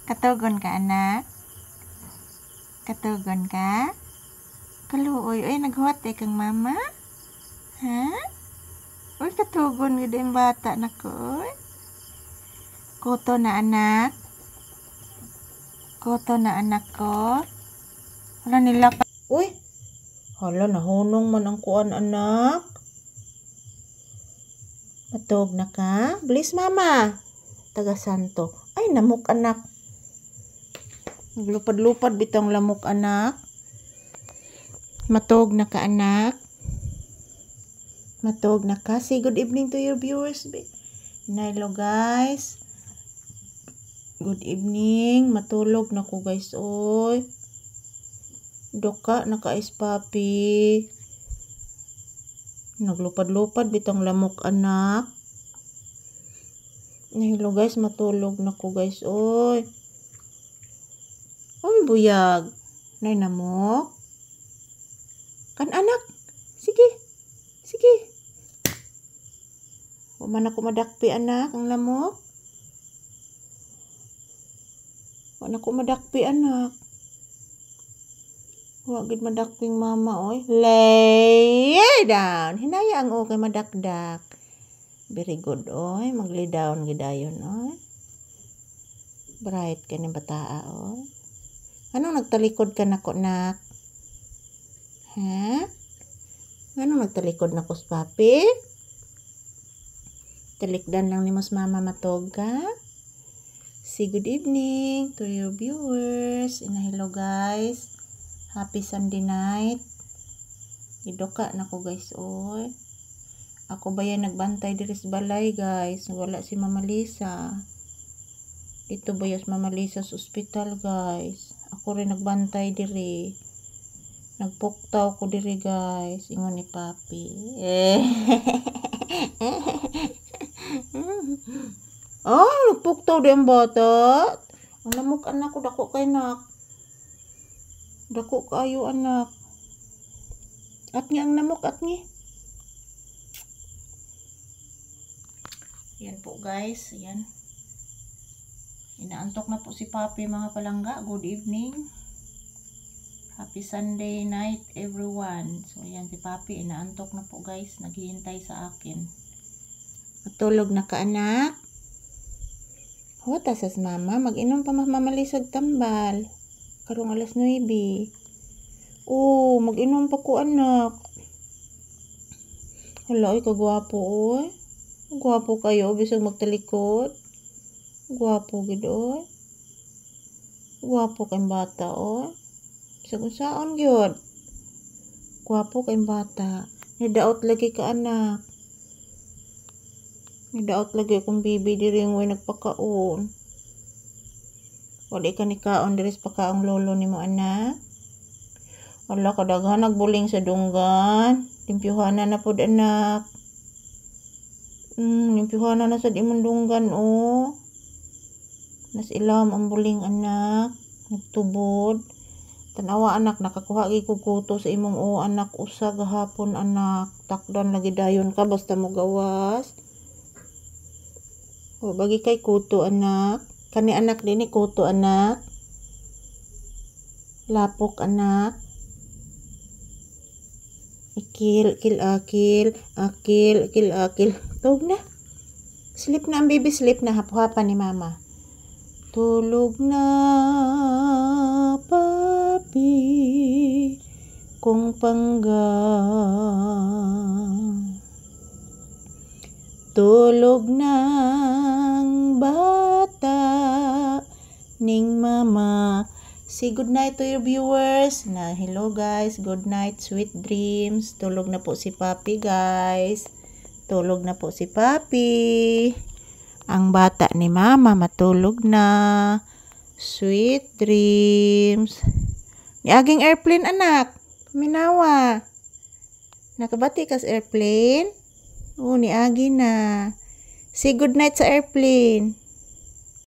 Katugon ka, anak? Katugon ka? Kaluoy, ay naghuwat kang mama? Ha? Uy, katugon gid ang bata na ko. Koto na anak. Koto na anak ko. Wala nila pa. Uy, hala, nahunong man ang kuan anak. Matog na ka? Bilis mama. Taga santo. Ay, namok anak. Naglupad-lupad bitang lamok anak. Matog na ka anak. Matog na ka. Say good evening to your viewers. Hello guys. Good evening. Matulog na ko guys. Oy. Doka na ka is papi. Naglupad-lupad bitang lamok anak. Hello guys. Matulog na ko guys. Oy. Oy buyag. Nay namok. Kan anak. Sige. Sige. Huwag ako madakpi anak. Ang lamok. Huwag ako madakpi anak. Huwag gid madakping mama oy. Lay down. Hinaya ang okay madakdak. Very good oy. Mag-lay down gidayon oy. Bright ka ni bataa oy. Anong nagtalikod ka nako nak? Ha? Anong nagtalikod nako sa papi? Talikdan lang ni mas mama matog ka. Say good evening to your viewers. Hello guys. Happy Sunday night. Idoka na ko guys oy. Ako ba yan nagbantay diri sa balay guys. Wala si Mama Lisa. Dito ba yung Mama Lisa sa ospital guys. Ako rin nagbantay diri. Nagpuktaw ko diri guys. Ingon ni papi. Oh, nagpuktaw din ang bata. Ang lamok anak ko. Dako kay nak. Dako kayo anak. At nga ang lamok at nga. Yan po guys. Yan. Inaantok na po si papi mga palangga. Good evening. Happy Sunday night everyone. So yan si papi. Inaantok na po guys. Naghihintay sa akin. Matulog na ka anak. Huwag asas mama. Mag-inom pa mamalisag tambal. Karong alas 9. Oh, mag-inom pa ko anak. Hala, ay kagwapo oy. Gwapo kayo bisag magtalikod. Gwapo gid oy. Gwapo kay bata oy. Bisag unsaon gyud. Gwapo kay bata. Nidaot lagi ka anak. Nidaot lagi akong bibi diri ngoy nagpakaon. Wala ka ni kaon diri sa pakaong lolo nimo anak. Wala ka daghan nagbuling sa dunggan. Limpyuhanan na pod anak. Limpyuhanan na sad imong dunggan oh. Nas ilam ang buling anak. Nagtubod. Tanawa anak nakakuha gi ko kuto sa imong o anak usa gahapon anak. Takdan lagi dayon ka basta mo gawas. O bagi kay kuto anak. Kani anak dinhi kuto anak. Lapok anak. Akil. Tug na. Sleep na ang baby, sleep na. Hap-hapa ni mama. Tulog na, papi, kung pangga. Tulog ng bata, ning mama. Say good night to your viewers. Hello guys, good night, sweet dreams. Tulog na po si papi guys. Tulog na po si papi. Ang bata ni mama matulog na. Sweet dreams. Niaging airplane anak. Minawa. Nakabati ka sa airplane? Oh, niagi na. Say good night sa airplane.